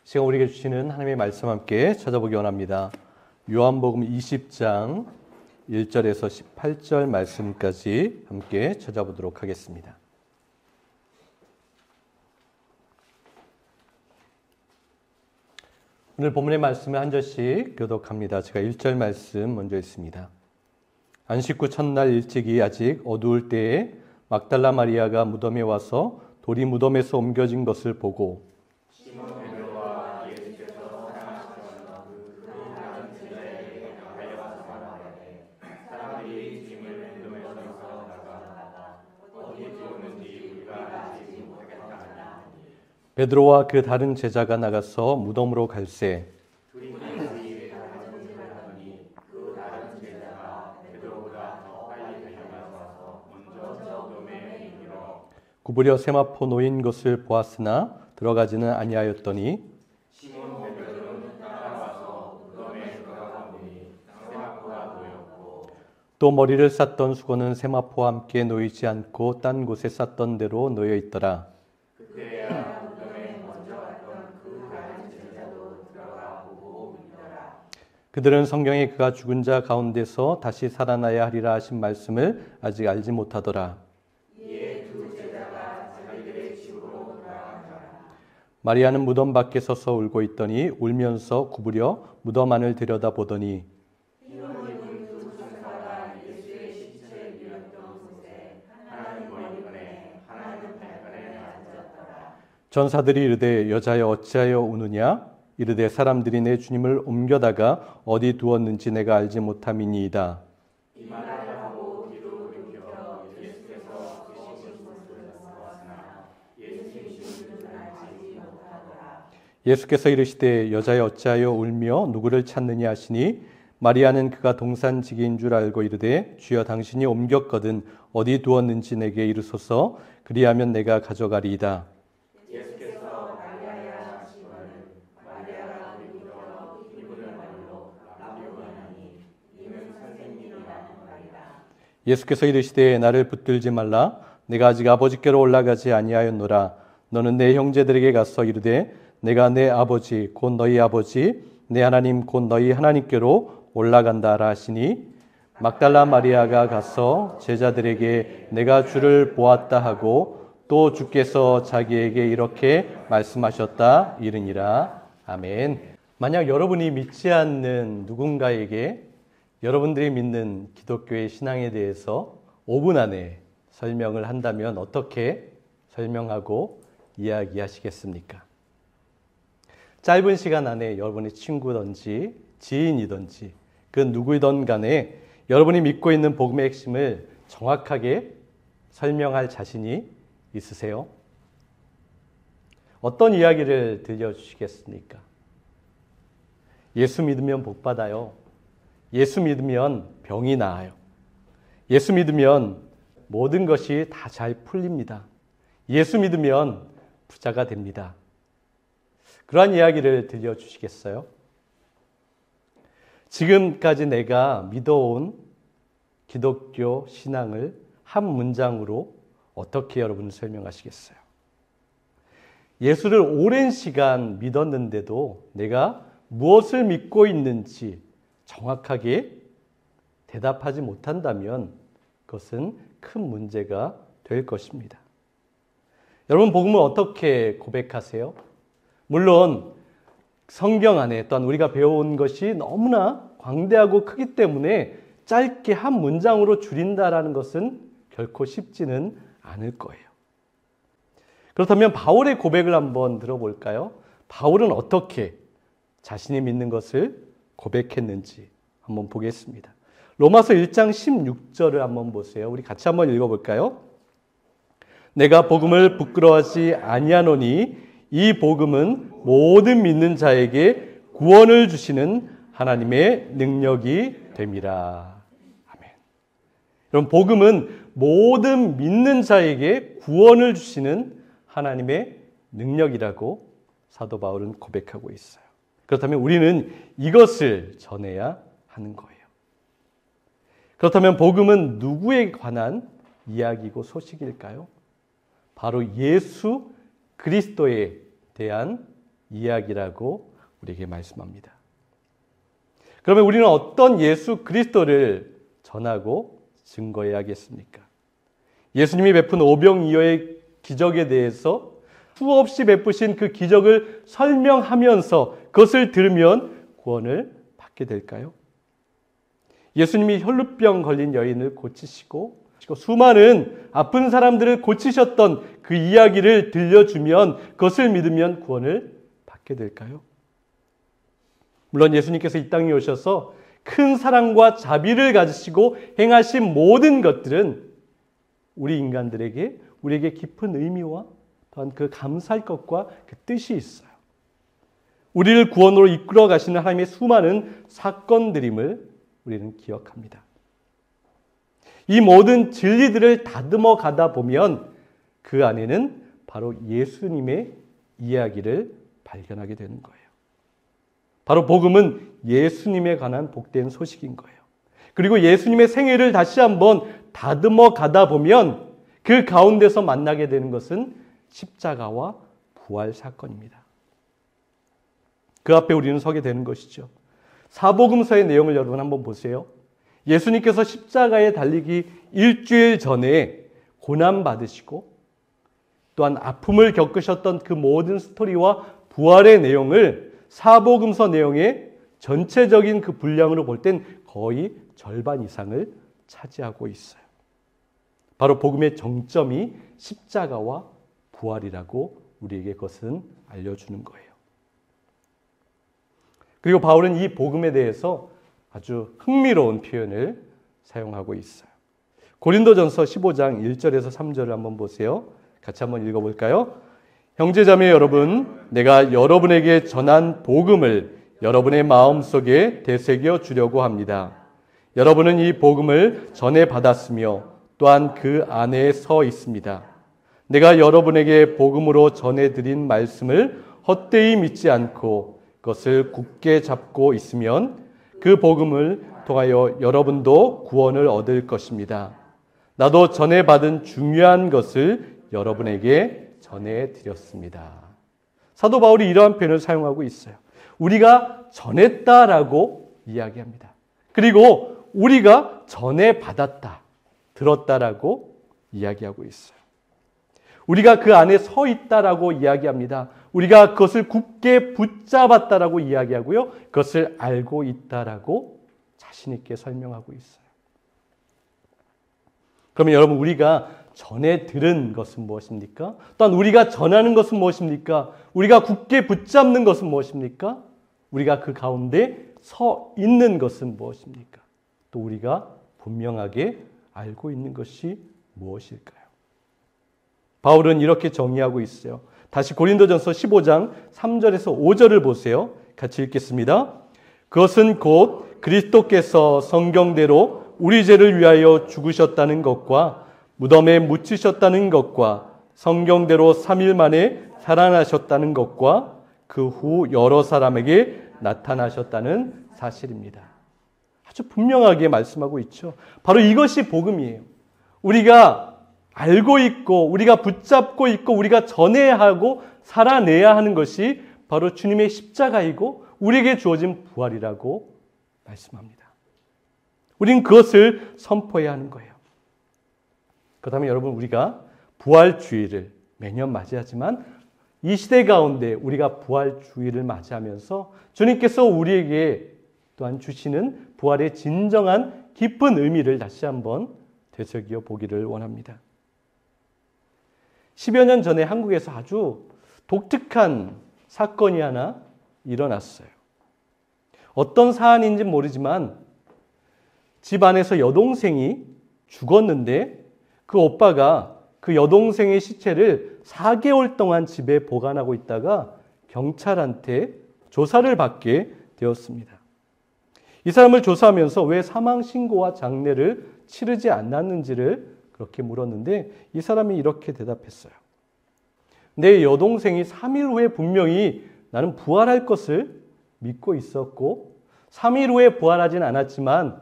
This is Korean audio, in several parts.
시간 우리에게 주시는 하나님의 말씀 함께 찾아보기 원합니다. 요한복음 20장 1절에서 18절 말씀까지 함께 찾아보도록 하겠습니다. 오늘 본문의 말씀을 한 절씩 교독합니다. 제가 1절 말씀 먼저 읽습니다. 안식 후 첫날 일찍이 아직 어두울 때에 막달라 마리아가 무덤에 와서 돌이 무덤에서 옮겨진 것을 보고 베드로와 그 다른 제자가 나가서 무덤으로 갈새 구부려 세마포 놓인 것을 보았으나 들어가지는 아니하였더니 또 머리를 쌌던 수건은 세마포와 함께 놓이지 않고 딴 곳에 쌌던 대로 놓여 있더라. 그들은 성경에 그가 죽은 자 가운데서 다시 살아나야 하리라 하신 말씀을 아직 알지 못하더라. 마리아는 무덤 밖에 서서 울고 있더니 울면서 구부려 무덤 안을 들여다보더니 전사들이 이르되 여자여 어찌하여 우느냐? 이르되 사람들이 내 주님을 옮겨다가 어디 두었는지 내가 알지 못함이니이다. 예수께서 이르시되 여자여 어찌하여 울며 누구를 찾느냐 하시니 마리아는 그가 동산지기인 줄 알고 이르되 주여 당신이 옮겼거든 어디 두었는지 내게 이르소서 그리하면 내가 가져가리이다. 예수께서 이르시되 나를 붙들지 말라 내가 아직 아버지께로 올라가지 아니하였노라. 너는 내 형제들에게 가서 이르되 내가 내 아버지 곧 너희 아버지 내 하나님 곧 너희 하나님께로 올라간다라 하시니 막달라 마리아가 가서 제자들에게 내가 주를 보았다 하고 또 주께서 자기에게 이렇게 말씀하셨다 이르니라. 아멘. 만약 여러분이 믿지 않는 누군가에게 여러분들이 믿는 기독교의 신앙에 대해서 5분 안에 설명을 한다면 어떻게 설명하고 이야기하시겠습니까? 짧은 시간 안에 여러분의 친구든지 지인이든지 그 누구이든 간에 여러분이 믿고 있는 복음의 핵심을 정확하게 설명할 자신이 있으세요? 어떤 이야기를 들려주시겠습니까? 예수 믿으면 복 받아요. 예수 믿으면 병이 나아요. 예수 믿으면 모든 것이 다 잘 풀립니다. 예수 믿으면 부자가 됩니다. 그러한 이야기를 들려주시겠어요? 지금까지 내가 믿어온 기독교 신앙을 한 문장으로 어떻게 여러분 설명하시겠어요? 예수를 오랜 시간 믿었는데도 내가 무엇을 믿고 있는지 정확하게 대답하지 못한다면 그것은 큰 문제가 될 것입니다. 여러분 복음을 어떻게 고백하세요? 물론 성경 안에 또한 우리가 배워온 것이 너무나 광대하고 크기 때문에 짧게 한 문장으로 줄인다라는 것은 결코 쉽지는 않을 거예요. 그렇다면 바울의 고백을 한번 들어볼까요? 바울은 어떻게 자신이 믿는 것을 고백했는지 한번 보겠습니다. 로마서 1장 16절을 한번 보세요. 우리 같이 한번 읽어볼까요? 내가 복음을 부끄러워하지 아니하노니 이 복음은 모든 믿는 자에게 구원을 주시는 하나님의 능력이 됨이라. 아멘. 여러분 복음은 모든 믿는 자에게 구원을 주시는 하나님의 능력이라고 사도 바울은 고백하고 있어요. 그렇다면 우리는 이것을 전해야 하는 거예요. 그렇다면 복음은 누구에 관한 이야기고 소식일까요? 바로 예수 그리스도에 대한 이야기라고 우리에게 말씀합니다. 그러면 우리는 어떤 예수 그리스도를 전하고 증거해야겠습니까? 예수님이 베푼 오병이어의 기적에 대해서 수없이 베푸신 그 기적을 설명하면서 그것을 들으면 구원을 받게 될까요? 예수님이 혈루병 걸린 여인을 고치시고 수많은 아픈 사람들을 고치셨던 그 이야기를 들려주면 그것을 믿으면 구원을 받게 될까요? 물론 예수님께서 이 땅에 오셔서 큰 사랑과 자비를 가지시고 행하신 모든 것들은 우리 인간들에게 우리에게 깊은 의미와 또한 그 감사할 것과 그 뜻이 있어요. 우리를 구원으로 이끌어 가시는 하나님의 수많은 사건들임을 우리는 기억합니다. 이 모든 진리들을 다듬어 가다 보면 그 안에는 바로 예수님의 이야기를 발견하게 되는 거예요. 바로 복음은 예수님에 관한 복된 소식인 거예요. 그리고 예수님의 생애를 다시 한번 다듬어 가다 보면 그 가운데서 만나게 되는 것은 십자가와 부활 사건입니다. 그 앞에 우리는 서게 되는 것이죠. 사복음서의 내용을 여러분 한번 보세요. 예수님께서 십자가에 달리기 일주일 전에 고난받으시고 또한 아픔을 겪으셨던 그 모든 스토리와 부활의 내용을 사복음서 내용의 전체적인 그 분량으로 볼 땐 거의 절반 이상을 차지하고 있어요. 바로 복음의 정점이 십자가와 부활이라고 우리에게 그것은 알려주는 거예요. 그리고 바울은 이 복음에 대해서 아주 흥미로운 표현을 사용하고 있어요. 고린도전서 15장 1절에서 3절을 한번 보세요. 같이 한번 읽어볼까요? 형제자매 여러분, 내가 여러분에게 전한 복음을 여러분의 마음속에 되새겨 주려고 합니다. 여러분은 이 복음을 전해 받았으며 또한 그 안에 서 있습니다. 내가 여러분에게 복음으로 전해드린 말씀을 헛되이 믿지 않고 그것을 굳게 잡고 있으면 그 복음을 통하여 여러분도 구원을 얻을 것입니다. 나도 전해받은 중요한 것을 여러분에게 전해드렸습니다. 사도 바울이 이러한 표현을 사용하고 있어요. 우리가 전했다라고 이야기합니다. 그리고 우리가 전해받았다, 들었다라고 이야기하고 있어요. 우리가 그 안에 서 있다라고 이야기합니다. 우리가 그것을 굳게 붙잡았다라고 이야기하고요. 그것을 알고 있다라고 자신 있게 설명하고 있어요. 그러면 여러분, 우리가 전해 들은 것은 무엇입니까? 또한 우리가 전하는 것은 무엇입니까? 우리가 굳게 붙잡는 것은 무엇입니까? 우리가 그 가운데 서 있는 것은 무엇입니까? 또 우리가 분명하게 알고 있는 것이 무엇일까요? 바울은 이렇게 정의하고 있어요. 다시 고린도전서 15장 3절에서 5절을 보세요. 같이 읽겠습니다. 그것은 곧 그리스도께서 성경대로 우리 죄를 위하여 죽으셨다는 것과 무덤에 묻히셨다는 것과 성경대로 3일 만에 살아나셨다는 것과 그 후 여러 사람에게 나타나셨다는 사실입니다. 아주 분명하게 말씀하고 있죠. 바로 이것이 복음이에요. 우리가 알고 있고 우리가 붙잡고 있고 우리가 전해야 하고 살아내야 하는 것이 바로 주님의 십자가이고 우리에게 주어진 부활이라고 말씀합니다. 우리는 그것을 선포해야 하는 거예요. 그렇다면 여러분, 우리가 부활주의를 매년 맞이하지만 이 시대 가운데 우리가 부활주의를 맞이하면서 주님께서 우리에게 또한 주시는 부활의 진정한 깊은 의미를 다시 한번 되새겨 보기를 원합니다. 10여 년 전에 한국에서 아주 독특한 사건이 하나 일어났어요. 어떤 사안인지는 모르지만 집 안에서 여동생이 죽었는데 그 오빠가 그 여동생의 시체를 4개월 동안 집에 보관하고 있다가 경찰한테 조사를 받게 되었습니다. 이 사람을 조사하면서 왜 사망 신고와 장례를 치르지 않았는지를 그렇게 물었는데 이 사람이 이렇게 대답했어요. 내 여동생이 3일 후에 분명히 나는 부활할 것을 믿고 있었고 3일 후에 부활하진 않았지만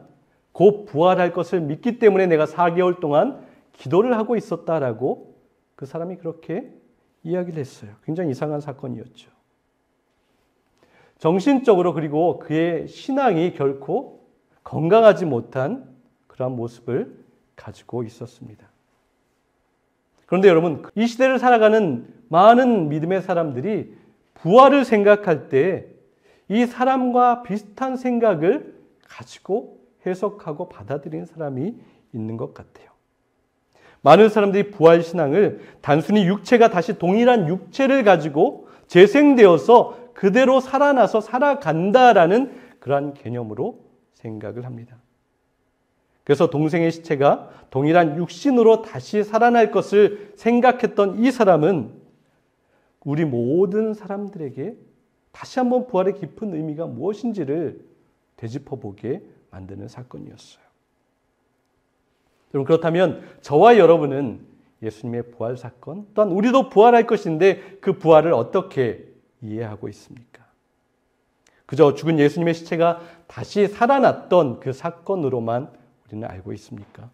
곧 부활할 것을 믿기 때문에 내가 4개월 동안 기도를 하고 있었다라고 그 사람이 그렇게 이야기를 했어요. 굉장히 이상한 사건이었죠. 정신적으로 그리고 그의 신앙이 결코 건강하지 못한 그러한 모습을 가지고 있었습니다. 그런데 여러분, 이 시대를 살아가는 많은 믿음의 사람들이 부활을 생각할 때 이 사람과 비슷한 생각을 가지고 해석하고 받아들이는 사람이 있는 것 같아요. 많은 사람들이 부활신앙을 단순히 육체가 다시 동일한 육체를 가지고 재생되어서 그대로 살아나서 살아간다라는 그러한 개념으로 생각을 합니다. 그래서 동생의 시체가 동일한 육신으로 다시 살아날 것을 생각했던 이 사람은 우리 모든 사람들에게 다시 한번 부활의 깊은 의미가 무엇인지를 되짚어보게 만드는 사건이었어요. 여러분, 그렇다면 저와 여러분은 예수님의 부활 사건, 또한 우리도 부활할 것인데 그 부활을 어떻게 이해하고 있습니까? 그저 죽은 예수님의 시체가 다시 살아났던 그 사건으로만 우리는 알고 있습니까?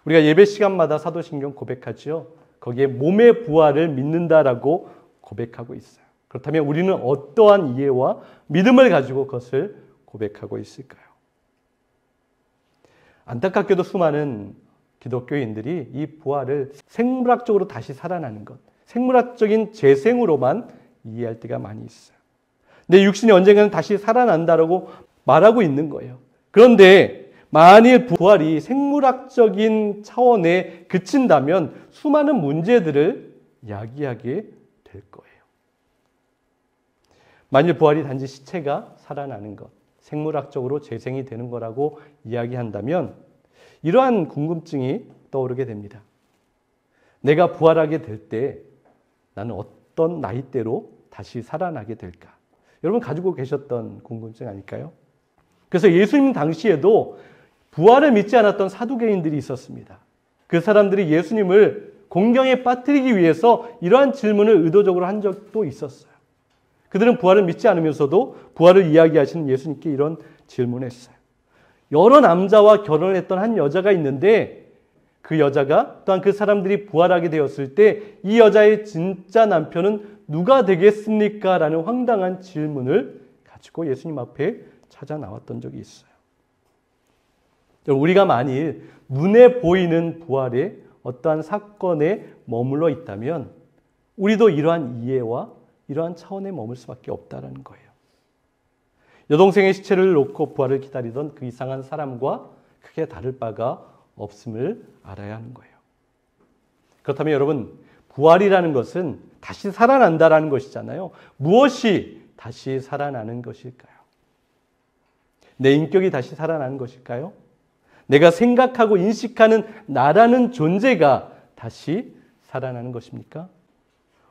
우리가 예배 시간마다 사도신경 고백하죠. 거기에 몸의 부활을 믿는다라고 고백하고 있어요. 그렇다면 우리는 어떠한 이해와 믿음을 가지고 그것을 고백하고 있을까요? 안타깝게도 수많은 기독교인들이 이 부활을 생물학적으로 다시 살아나는 것, 생물학적인 재생으로만 이해할 때가 많이 있어요. 내 육신이 언젠가는 다시 살아난다라고 말하고 있는 거예요. 그런데 만일 부활이 생물학적인 차원에 그친다면 수많은 문제들을 야기하게 될 거예요. 만일 부활이 단지 시체가 살아나는 것, 생물학적으로 재생이 되는 거라고 이야기한다면 이러한 궁금증이 떠오르게 됩니다. 내가 부활하게 될 때 나는 어떤 나이대로 다시 살아나게 될까? 여러분 가지고 계셨던 궁금증 아닐까요? 그래서 예수님 당시에도 부활을 믿지 않았던 사두개인들이 있었습니다. 그 사람들이 예수님을 공경에 빠뜨리기 위해서 이러한 질문을 의도적으로 한 적도 있었어요. 그들은 부활을 믿지 않으면서도 부활을 이야기하시는 예수님께 이런 질문을 했어요. 여러 남자와 결혼을 했던 한 여자가 있는데 그 여자가 또한 그 사람들이 부활하게 되었을 때 이 여자의 진짜 남편은 누가 되겠습니까? 라는 황당한 질문을 가지고 예수님 앞에 찾아 나왔던 적이 있어요. 우리가 만일 눈에 보이는 부활의 어떠한 사건에 머물러 있다면 우리도 이러한 이해와 이러한 차원에 머물 수밖에 없다는 거예요. 여동생의 시체를 놓고 부활을 기다리던 그 이상한 사람과 크게 다를 바가 없음을 알아야 하는 거예요. 그렇다면 여러분, 부활이라는 것은 다시 살아난다라는 것이잖아요. 무엇이 다시 살아나는 것일까요? 내 인격이 다시 살아나는 것일까요? 내가 생각하고 인식하는 나라는 존재가 다시 살아나는 것입니까?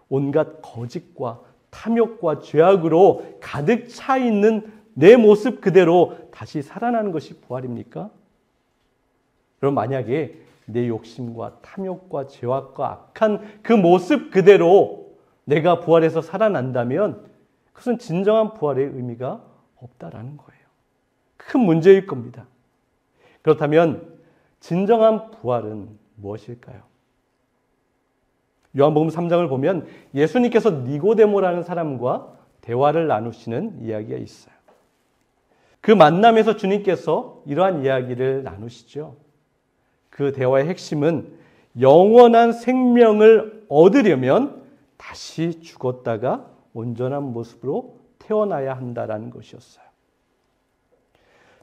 온갖 거짓과 탐욕과 죄악으로 가득 차 있는 내 모습 그대로 다시 살아나는 것이 부활입니까? 그럼 만약에 내 욕심과 탐욕과 죄악과 악한 그 모습 그대로 내가 부활해서 살아난다면 그것은 진정한 부활의 의미가 없다라는 거예요. 큰 문제일 겁니다. 그렇다면 진정한 부활은 무엇일까요? 요한복음 3장을 보면 예수님께서 니고데모라는 사람과 대화를 나누시는 이야기가 있어요. 그 만남에서 주님께서 이러한 이야기를 나누시죠. 그 대화의 핵심은 영원한 생명을 얻으려면 다시 죽었다가 온전한 모습으로 태어나야 한다라는 것이었어요.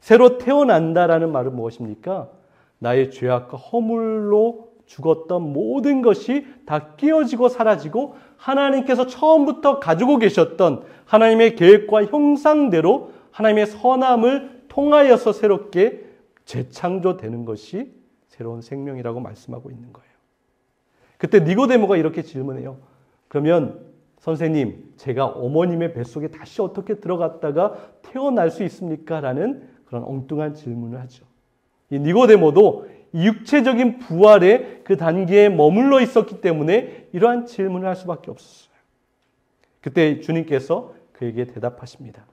새로 태어난다라는 말은 무엇입니까? 나의 죄악과 허물로 죽었던 모든 것이 다 깨어지고 사라지고 하나님께서 처음부터 가지고 계셨던 하나님의 계획과 형상대로 하나님의 선함을 통하여서 새롭게 재창조되는 것이 새로운 생명이라고 말씀하고 있는 거예요. 그때 니고데모가 이렇게 질문해요. 그러면 선생님, 제가 어머님의 뱃속에 다시 어떻게 들어갔다가 태어날 수 있습니까? 라는 그런 엉뚱한 질문을 하죠. 이 니고데모도 육체적인 부활의 그 단계에 머물러 있었기 때문에 이러한 질문을 할 수밖에 없었어요. 그때 주님께서 그에게 대답하십니다.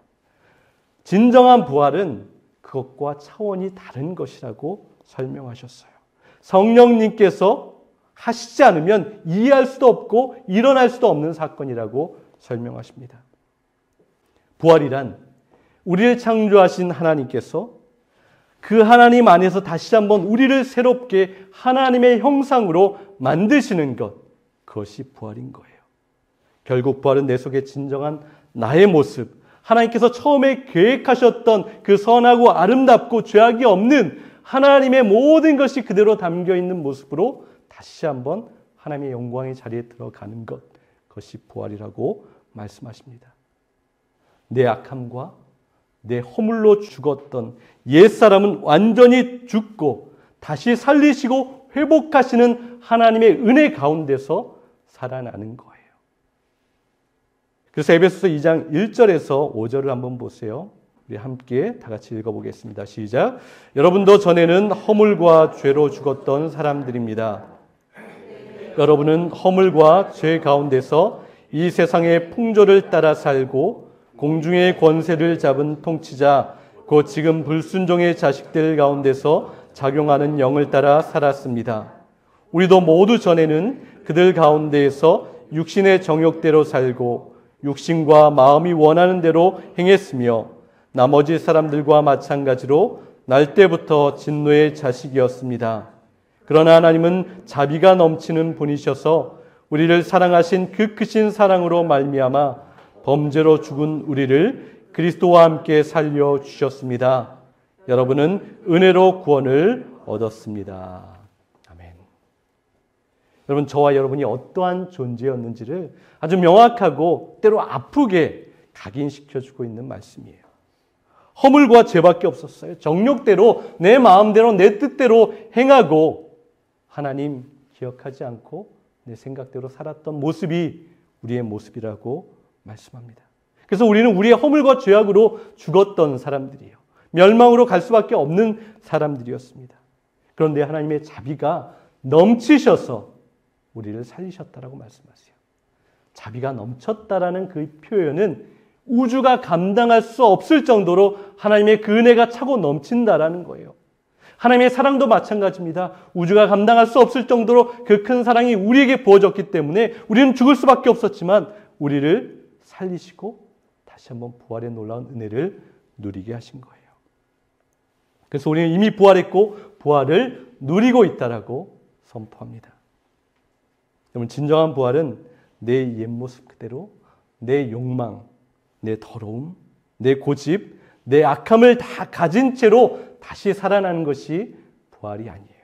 진정한 부활은 그것과 차원이 다른 것이라고 설명하셨어요. 성령님께서 하시지 않으면 이해할 수도 없고 일어날 수도 없는 사건이라고 설명하십니다. 부활이란 우리를 창조하신 하나님께서 그 하나님 안에서 다시 한번 우리를 새롭게 하나님의 형상으로 만드시는 것, 그것이 부활인 거예요. 결국 부활은 내 속에 진정한 나의 모습, 하나님께서 처음에 계획하셨던 그 선하고 아름답고 죄악이 없는 하나님의 모든 것이 그대로 담겨있는 모습으로 다시 한번 하나님의 영광의 자리에 들어가는 것, 그것이 부활이라고 말씀하십니다. 내 악함과 내 허물로 죽었던 옛사람은 완전히 죽고 다시 살리시고 회복하시는 하나님의 은혜 가운데서 살아나는 거예요. 그래서 에베소서 2장 1절에서 5절을 한번 보세요. 우리 함께 다 같이 읽어보겠습니다. 시작. 여러분도 전에는 허물과 죄로 죽었던 사람들입니다. 여러분은 허물과 죄 가운데서 이 세상의 풍조를 따라 살고 공중의 권세를 잡은 통치자, 곧 지금 불순종의 자식들 가운데서 작용하는 영을 따라 살았습니다. 우리도 모두 전에는 그들 가운데에서 육신의 정욕대로 살고 육신과 마음이 원하는 대로 행했으며 나머지 사람들과 마찬가지로 날 때부터 진노의 자식이었습니다. 그러나 하나님은 자비가 넘치는 분이셔서 우리를 사랑하신 그 크신 사랑으로 말미암아 범죄로 죽은 우리를 그리스도와 함께 살려주셨습니다. 여러분은 은혜로 구원을 얻었습니다. 아멘. 여러분, 저와 여러분이 어떠한 존재였는지를 아주 명확하고 때로 아프게 각인시켜주고 있는 말씀이에요. 허물과 죄밖에 없었어요. 정욕대로 내 마음대로 내 뜻대로 행하고 하나님 기억하지 않고 내 생각대로 살았던 모습이 우리의 모습이라고 말씀합니다. 그래서 우리는 우리의 허물과 죄악으로 죽었던 사람들이에요. 멸망으로 갈 수밖에 없는 사람들이었습니다. 그런데 하나님의 자비가 넘치셔서 우리를 살리셨다라고 말씀하세요. 자비가 넘쳤다라는 그 표현은 우주가 감당할 수 없을 정도로 하나님의 그 은혜가 차고 넘친다라는 거예요. 하나님의 사랑도 마찬가지입니다. 우주가 감당할 수 없을 정도로 그 큰 사랑이 우리에게 부어졌기 때문에 우리는 죽을 수밖에 없었지만 우리를 살리시고 다시 한번 부활의 놀라운 은혜를 누리게 하신 거예요. 그래서 우리는 이미 부활했고 부활을 누리고 있다라고 선포합니다. 여러분, 진정한 부활은 내 옛 모습 그대로 내 욕망, 내 더러움, 내 고집, 내 악함을 다 가진 채로 다시 살아나는 것이 부활이 아니에요.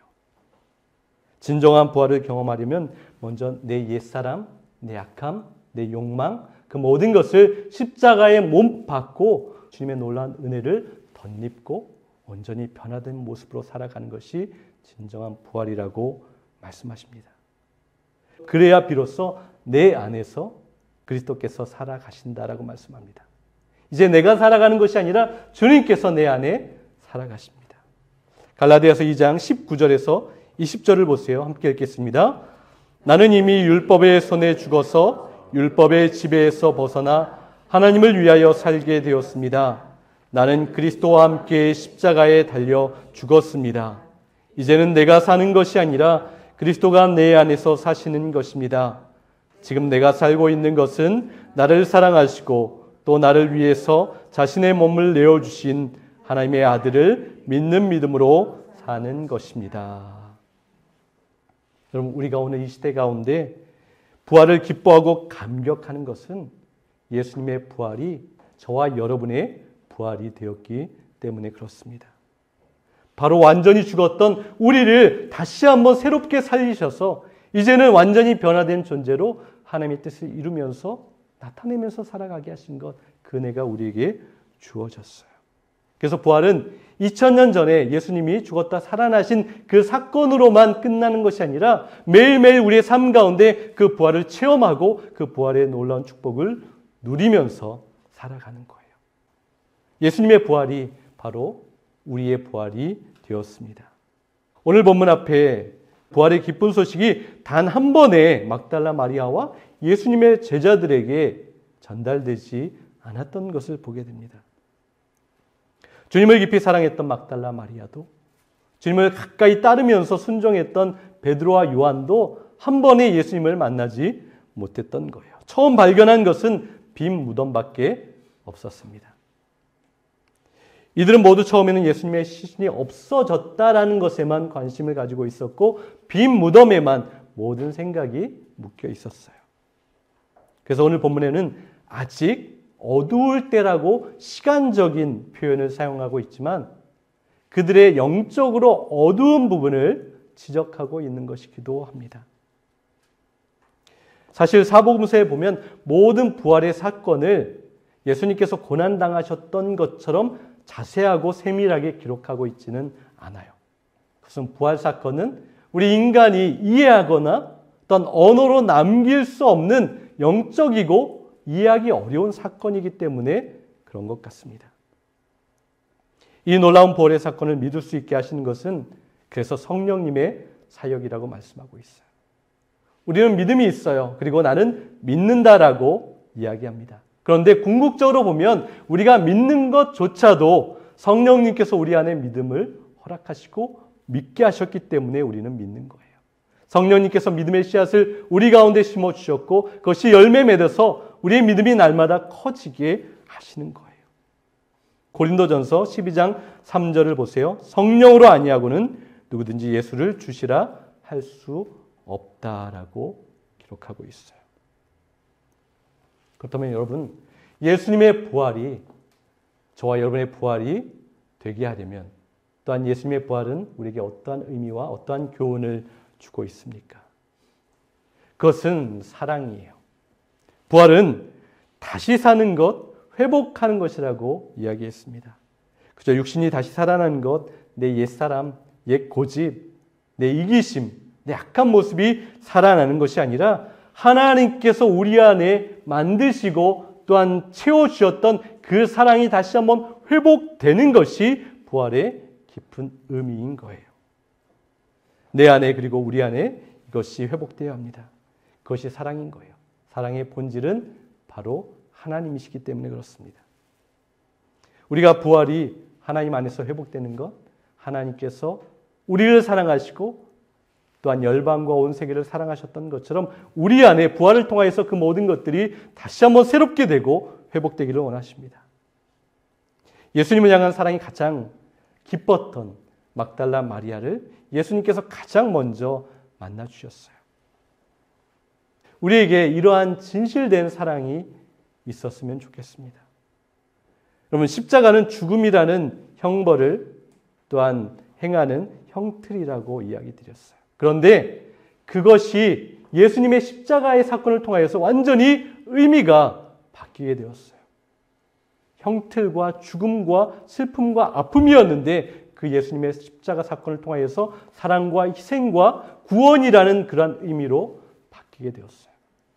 진정한 부활을 경험하려면 먼저 내 옛사람, 내 악함, 내 욕망, 그 모든 것을 십자가에 몸 박고 주님의 놀라운 은혜를 덧입고 온전히 변화된 모습으로 살아가는 것이 진정한 부활이라고 말씀하십니다. 그래야 비로소 내 안에서 그리스도께서 살아가신다라고 말씀합니다. 이제 내가 살아가는 것이 아니라 주님께서 내 안에 살아가십니다. 갈라디아서 2장 19절에서 20절을 보세요. 함께 읽겠습니다. 나는 이미 율법의 손에 죽어서 율법의 지배에서 벗어나 하나님을 위하여 살게 되었습니다. 나는 그리스도와 함께 십자가에 달려 죽었습니다. 이제는 내가 사는 것이 아니라 그리스도가 내 안에서 사시는 것입니다. 지금 내가 살고 있는 것은 나를 사랑하시고 또 나를 위해서 자신의 몸을 내어주신 하나님의 아들을 믿는 믿음으로 사는 것입니다. 여러분, 우리가 오늘 이 시대 가운데 부활을 기뻐하고 감격하는 것은 예수님의 부활이 저와 여러분의 부활이 되었기 때문에 그렇습니다. 바로 완전히 죽었던 우리를 다시 한번 새롭게 살리셔서 이제는 완전히 변화된 존재로 하나님의 뜻을 이루면서 나타내면서 살아가게 하신 것, 그 은혜가 우리에게 주어졌어요. 그래서 부활은 2000년 전에 예수님이 죽었다 살아나신 그 사건으로만 끝나는 것이 아니라 매일매일 우리의 삶 가운데 그 부활을 체험하고 그 부활의 놀라운 축복을 누리면서 살아가는 거예요. 예수님의 부활이 바로 우리의 부활이 되었습니다. 오늘 본문 앞에 부활의 기쁜 소식이 단 한 번에 막달라 마리아와 예수님의 제자들에게 전달되지 않았던 것을 보게 됩니다. 주님을 깊이 사랑했던 막달라 마리아도, 주님을 가까이 따르면서 순종했던 베드로와 요한도 한 번에 예수님을 만나지 못했던 거예요. 처음 발견한 것은 빈 무덤밖에 없었습니다. 이들은 모두 처음에는 예수님의 시신이 없어졌다라는 것에만 관심을 가지고 있었고 빈 무덤에만 모든 생각이 묶여 있었어요. 그래서 오늘 본문에는 아직 어두울 때라고 시간적인 표현을 사용하고 있지만 그들의 영적으로 어두운 부분을 지적하고 있는 것이기도 합니다. 사실 사복음서에 보면 모든 부활의 사건을 예수님께서 고난당하셨던 것처럼 자세하고 세밀하게 기록하고 있지는 않아요. 그것은 부활 사건은 우리 인간이 이해하거나 어떤 언어로 남길 수 없는 영적이고 이해하기 어려운 사건이기 때문에 그런 것 같습니다. 이 놀라운 부활의 사건을 믿을 수 있게 하시는 것은 그래서 성령님의 사역이라고 말씀하고 있어요. 우리는 믿음이 있어요. 그리고 나는 믿는다라고 이야기합니다. 그런데 궁극적으로 보면 우리가 믿는 것조차도 성령님께서 우리 안에 믿음을 허락하시고 믿게 하셨기 때문에 우리는 믿는 거예요. 성령님께서 믿음의 씨앗을 우리 가운데 심어주셨고 그것이 열매 맺어서 우리의 믿음이 날마다 커지게 하시는 거예요. 고린도전서 12장 3절을 보세요. 성령으로 아니하고는 누구든지 예수를 주시라 할 수 없다라고 기록하고 있어요. 그렇다면 여러분, 예수님의 부활이 저와 여러분의 부활이 되게 하려면 또한 예수님의 부활은 우리에게 어떠한 의미와 어떠한 교훈을 주고 있습니까? 그것은 사랑이에요. 부활은 다시 사는 것, 회복하는 것이라고 이야기했습니다. 그저 육신이 다시 살아나는 것, 내 옛사람, 옛 고집, 내 이기심, 내 악한 모습이 살아나는 것이 아니라 하나님께서 우리 안에 만드시고 또한 채워주셨던 그 사랑이 다시 한번 회복되는 것이 부활의 깊은 의미인 거예요. 내 안에 그리고 우리 안에 이것이 회복되어야 합니다. 그것이 사랑인 거예요. 사랑의 본질은 바로 하나님이시기 때문에 그렇습니다. 우리가 부활이 하나님 안에서 회복되는 것, 하나님께서 우리를 사랑하시고 또한 열방과 온 세계를 사랑하셨던 것처럼 우리 안에 부활을 통하여서 그 모든 것들이 다시 한번 새롭게 되고 회복되기를 원하십니다. 예수님을 향한 사랑이 가장 기뻤던 막달라 마리아를 예수님께서 가장 먼저 만나주셨어요. 우리에게 이러한 진실된 사랑이 있었으면 좋겠습니다. 여러분, 십자가는 죽음이라는 형벌을 또한 행하는 형틀이라고 이야기 드렸어요. 그런데 그것이 예수님의 십자가의 사건을 통하여서 완전히 의미가 바뀌게 되었어요. 형틀과 죽음과 슬픔과 아픔이었는데 그 예수님의 십자가 사건을 통하여서 사랑과 희생과 구원이라는 그러한 의미로 바뀌게 되었어요.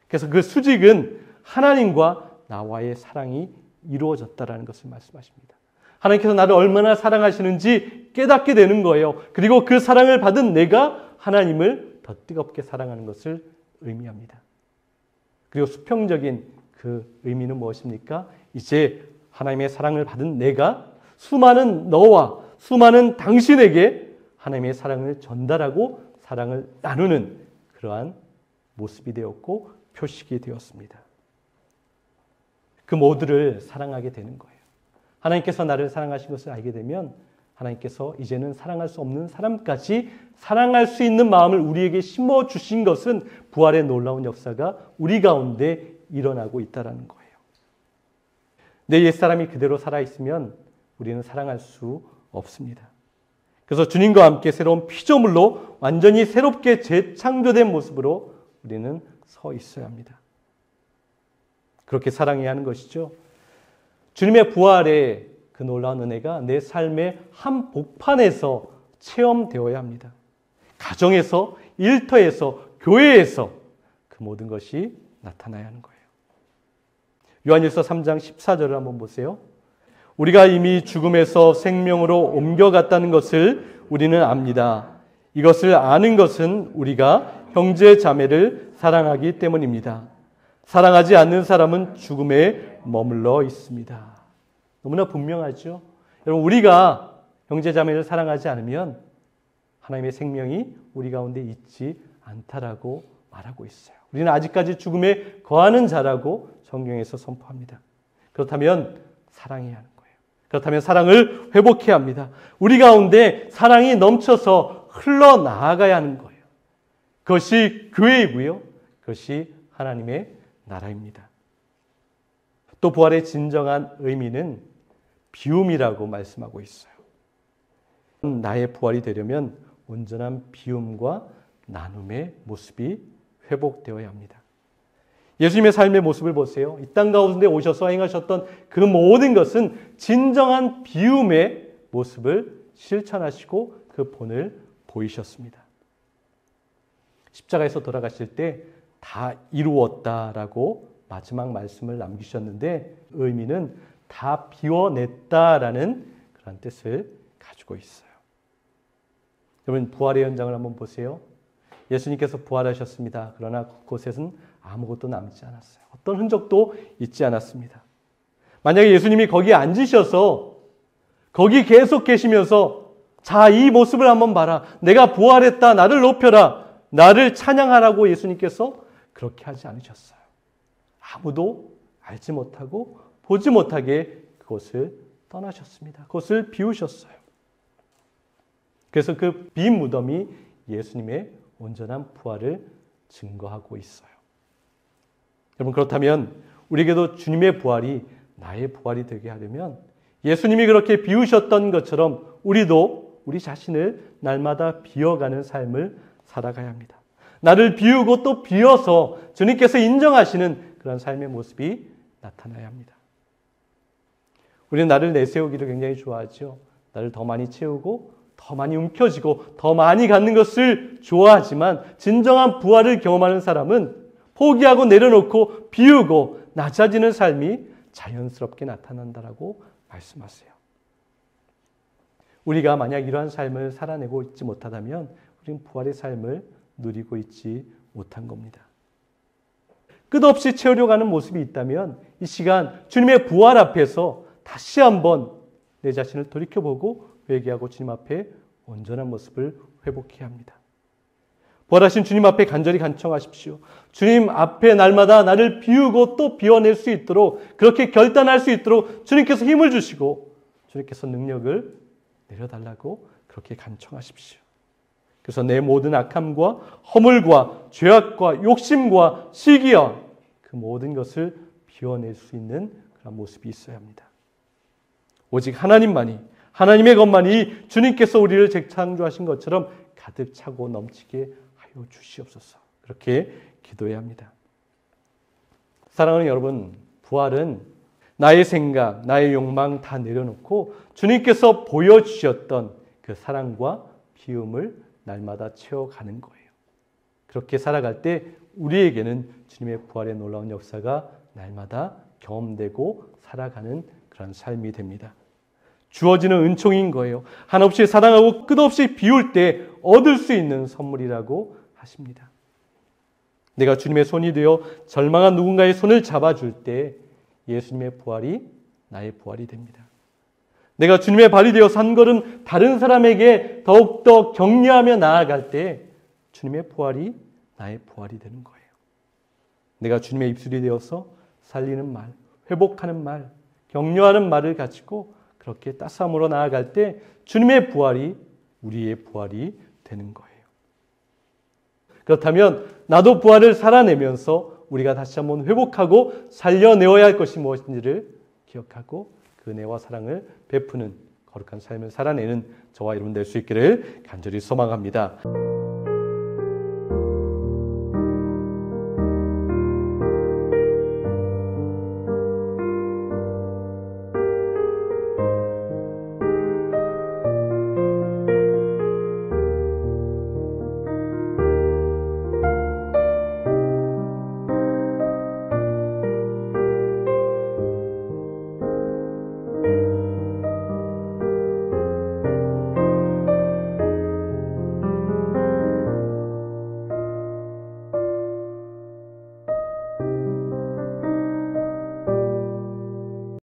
그래서 그 수직은 하나님과 나와의 사랑이 이루어졌다라는 것을 말씀하십니다. 하나님께서 나를 얼마나 사랑하시는지 깨닫게 되는 거예요. 그리고 그 사랑을 받은 내가 하나님을 더 뜨겁게 사랑하는 것을 의미합니다. 그리고 수평적인 그 의미는 무엇입니까? 이제 하나님의 사랑을 받은 내가 수많은 너와 수많은 당신에게 하나님의 사랑을 전달하고 사랑을 나누는 그러한 모습이 되었고 표식이 되었습니다. 그 모두를 사랑하게 되는 거예요. 하나님께서 나를 사랑하신 것을 알게 되면 하나님께서 이제는 사랑할 수 없는 사람까지 사랑할 수 있는 마음을 우리에게 심어주신 것은 부활의 놀라운 역사가 우리 가운데 일어나고 있다는 거예요. 내 옛사람이 그대로 살아있으면 우리는 사랑할 수 없습니다. 그래서 주님과 함께 새로운 피조물로 완전히 새롭게 재창조된 모습으로 우리는 서 있어야 합니다. 그렇게 사랑해야 하는 것이죠. 주님의 부활의 그 놀라운 은혜가 내 삶의 한 복판에서 체험되어야 합니다. 가정에서, 일터에서, 교회에서 그 모든 것이 나타나야 하는 거예요. 요한일서 3장 14절을 한번 보세요. 우리가 이미 죽음에서 생명으로 옮겨갔다는 것을 우리는 압니다. 이것을 아는 것은 우리가 형제 자매를 사랑하기 때문입니다. 사랑하지 않는 사람은 죽음에 머물러 있습니다. 너무나 분명하죠. 여러분, 우리가 형제 자매를 사랑하지 않으면 하나님의 생명이 우리 가운데 있지 않다라고 말하고 있어요. 우리는 아직까지 죽음에 거하는 자라고 성경에서 선포합니다. 그렇다면 사랑해야 하는 거예요. 그렇다면 사랑을 회복해야 합니다. 우리 가운데 사랑이 넘쳐서 흘러나아가야 하는 거예요. 그것이 교회이고요. 그것이 하나님의 나라입니다. 또 부활의 진정한 의미는 비움이라고 말씀하고 있어요. 나의 부활이 되려면 온전한 비움과 나눔의 모습이 회복되어야 합니다. 예수님의 삶의 모습을 보세요. 이 땅 가운데 오셔서 행하셨던 그 모든 것은 진정한 비움의 모습을 실천하시고 그 본을 보이셨습니다. 십자가에서 돌아가실 때 다 이루었다라고 마지막 말씀을 남기셨는데 의미는 다 비워냈다라는 그런 뜻을 가지고 있어요. 여러분 부활의 현장을 한번 보세요. 예수님께서 부활하셨습니다. 그러나 그곳에는 아무것도 남지 않았어요. 어떤 흔적도 있지 않았습니다. 만약에 예수님이 거기 앉으셔서 거기 계속 계시면서 자, 이 모습을 한번 봐라. 내가 부활했다. 나를 높여라. 나를 찬양하라고 예수님께서 그렇게 하지 않으셨어요. 아무도 알지 못하고 보지 못하게 그곳을 떠나셨습니다. 그곳을 비우셨어요. 그래서 그 빈 무덤이 예수님의 온전한 부활을 증거하고 있어요. 여러분 그렇다면 우리에게도 주님의 부활이 나의 부활이 되게 하려면 예수님이 그렇게 비우셨던 것처럼 우리도 우리 자신을 날마다 비워가는 삶을 살아가야 합니다. 나를 비우고 또 비워서 주님께서 인정하시는 그런 삶의 모습이 나타나야 합니다. 우리는 나를 내세우기를 굉장히 좋아하죠. 나를 더 많이 채우고 더 많이 움켜쥐고 더 많이 갖는 것을 좋아하지만 진정한 부활을 경험하는 사람은 포기하고 내려놓고 비우고 낮아지는 삶이 자연스럽게 나타난다라고 말씀하세요. 우리가 만약 이러한 삶을 살아내고 있지 못하다면 우리는 부활의 삶을 누리고 있지 못한 겁니다. 끝없이 채우려고 하는 모습이 있다면 이 시간 주님의 부활 앞에서 다시 한번 내 자신을 돌이켜보고 회개하고 주님 앞에 온전한 모습을 회복해야 합니다. 부활하신 주님 앞에 간절히 간청하십시오. 주님 앞에 날마다 나를 비우고 또 비워낼 수 있도록 그렇게 결단할 수 있도록 주님께서 힘을 주시고 주님께서 능력을 내려달라고 그렇게 간청하십시오. 그래서 내 모든 악함과 허물과 죄악과 욕심과 시기와 그 모든 것을 비워낼 수 있는 그런 모습이 있어야 합니다. 오직 하나님만이 하나님의 것만이 주님께서 우리를 재창조하신 것처럼 가득 차고 넘치게 하여 주시옵소서. 그렇게 기도해야 합니다. 사랑하는 여러분, 부활은 나의 생각, 나의 욕망 다 내려놓고 주님께서 보여주셨던 그 사랑과 비움을 날마다 채워가는 거예요. 그렇게 살아갈 때 우리에게는 주님의 부활의 놀라운 역사가 날마다 경험되고 살아가는 그런 삶이 됩니다. 주어지는 은총인 거예요. 한없이 사랑하고 끝없이 비울 때 얻을 수 있는 선물이라고 하십니다. 내가 주님의 손이 되어 절망한 누군가의 손을 잡아줄 때 예수님의 부활이 나의 부활이 됩니다. 내가 주님의 발이 되어 산 걸음 다른 사람에게 더욱더 격려하며 나아갈 때 주님의 부활이 나의 부활이 되는 거예요. 내가 주님의 입술이 되어서 살리는 말, 회복하는 말, 격려하는 말을 가지고 그렇게 따스함으로 나아갈 때 주님의 부활이 우리의 부활이 되는 거예요. 그렇다면 나도 부활을 살아내면서 우리가 다시 한번 회복하고 살려내어야 할 것이 무엇인지를 기억하고 그 은혜와 사랑을 베푸는 거룩한 삶을 살아내는 저와 여러분 될 수 있기를 간절히 소망합니다.